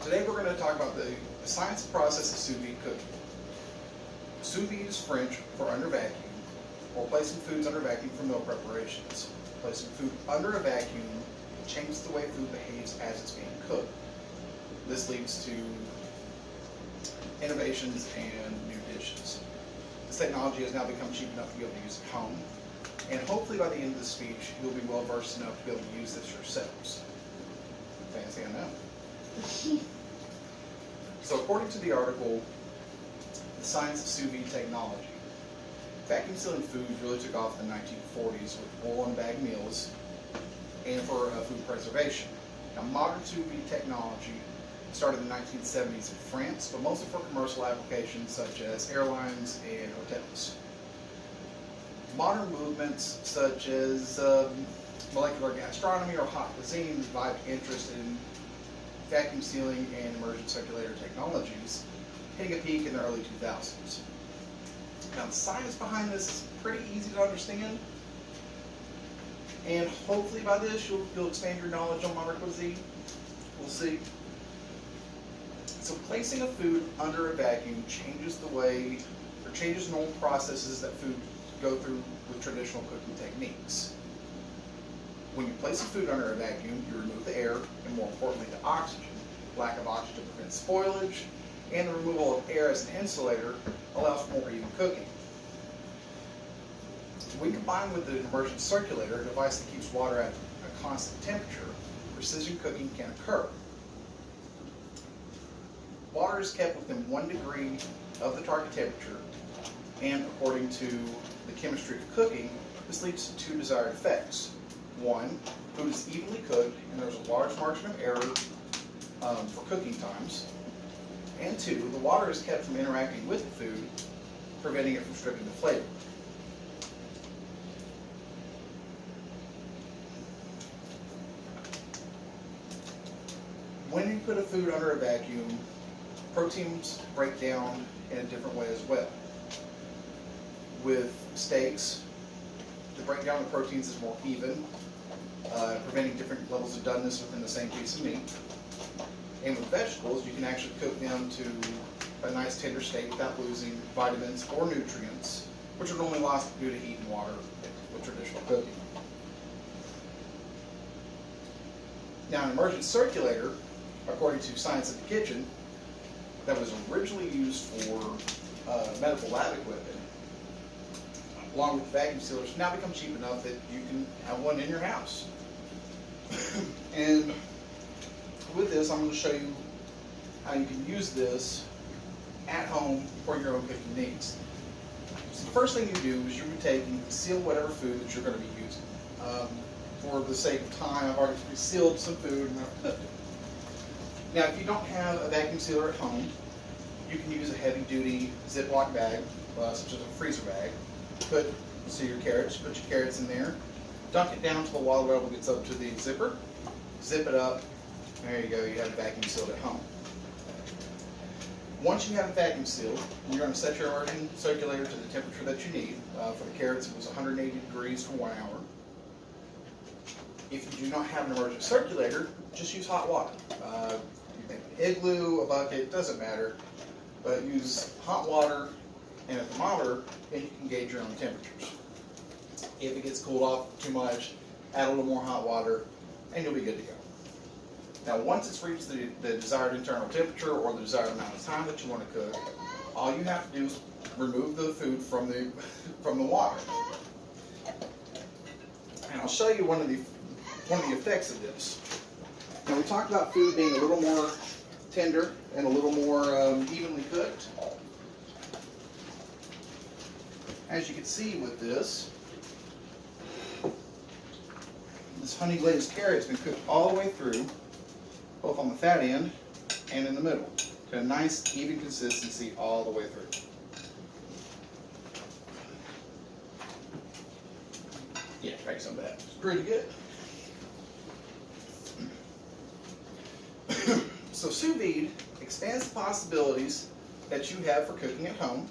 Today we're going to talk about the science and process of sous vide cooking. Sous vide is French for under vacuum, or placing foods under vacuum for meal preparations. Placing food under a vacuum changes the way food behaves as it's being cooked. This leads to innovations and new dishes. This technology has now become cheap enough to be able to use at home, and hopefully by the end of the speech you'll be well versed enough to be able to use this yourselves. Fancy, I know. So according to the article, The Science of Sous Vide Technology, vacuum sealing foods really took off in the 1940s with boil and bag meals and for food preservation. Now modern sous vide technology started in the 1970s in France, but mostly for commercial applications such as airlines and hotels. Modern movements such as molecular gastronomy or hot cuisine revived interest in vacuum sealing and immersion circulator technologies, hitting a peak in the early 2000s. Now the science behind this is pretty easy to understand, and hopefully by this you'll expand your knowledge on modern cuisine. We'll see. So placing a food under a vacuum changes the way, or changes normal processes that food go through with traditional cooking techniques. When you place a food under a vacuum, you remove the air, and more importantly the oxygen. Lack of oxygen prevents spoilage, and the removal of air as an insulator allows for more even cooking. When combined with the immersion circulator, a device that keeps water at a constant temperature, precision cooking can occur. Water is kept within 1 degree of the target temperature, and according to the chemistry of cooking, this leads to two desired effects. One, food is evenly cooked and there's a large margin of error for cooking times. And two, the water is kept from interacting with the food, preventing it from stripping the flavor. When you put a food under a vacuum, proteins break down in a different way as well. With steaks, the breakdown of proteins is more even, preventing different levels of doneness within the same piece of meat. And with vegetables, you can actually cook them to a nice tender state without losing vitamins or nutrients, which are normally lost due to heat and water with traditional cooking. Now, an immersion circulator, according to Science of the Kitchen, that was originally used for medical lab equipment, along with vacuum sealers, now become cheap enough that you can have one in your house. And with this, I'm going to show you how you can use this at home for your own cooking needs. So the first thing you do is you take and seal whatever food that you're going to be using. For the sake of time, I've already sealed some food and I've cooked it. Now, if you don't have a vacuum sealer at home, you can use a heavy-duty Ziploc bag, such as a freezer bag. Seal your carrots, put your carrots in there, dunk it down until the water level gets up to the zipper, zip it up, there you go, you have it vacuum sealed at home. Once you have it vacuum sealed, you're going to set your immersion circulator to the temperature that you need. For the carrots, it was 180 degrees for 1 hour. If you do not have an immersion circulator, just use hot water. You make an igloo, a bucket, doesn't matter, but use hot water and a thermometer, and you can gauge your own temperatures. If it gets cooled off too much, add a little more hot water, and you'll be good to go. Now, once it's reached the desired internal temperature or the desired amount of time that you want to cook, all you have to do is remove the food from the water. And I'll show you one of the effects of this. Now, we talked about food being a little more tender and a little more evenly cooked. As you can see with this honey glazed carrot has been cooked all the way through, both on the fat end and in the middle, to a nice even consistency all the way through. Yeah, try some of that. It's pretty good. So sous vide expands the possibilities that you have for cooking at home.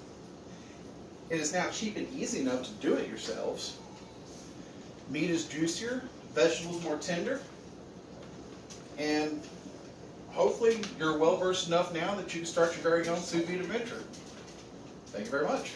It is now cheap and easy enough to do it yourselves. Meat is juicier, vegetables more tender, and hopefully you're well versed enough now that you can start your very own sous vide adventure. Thank you very much.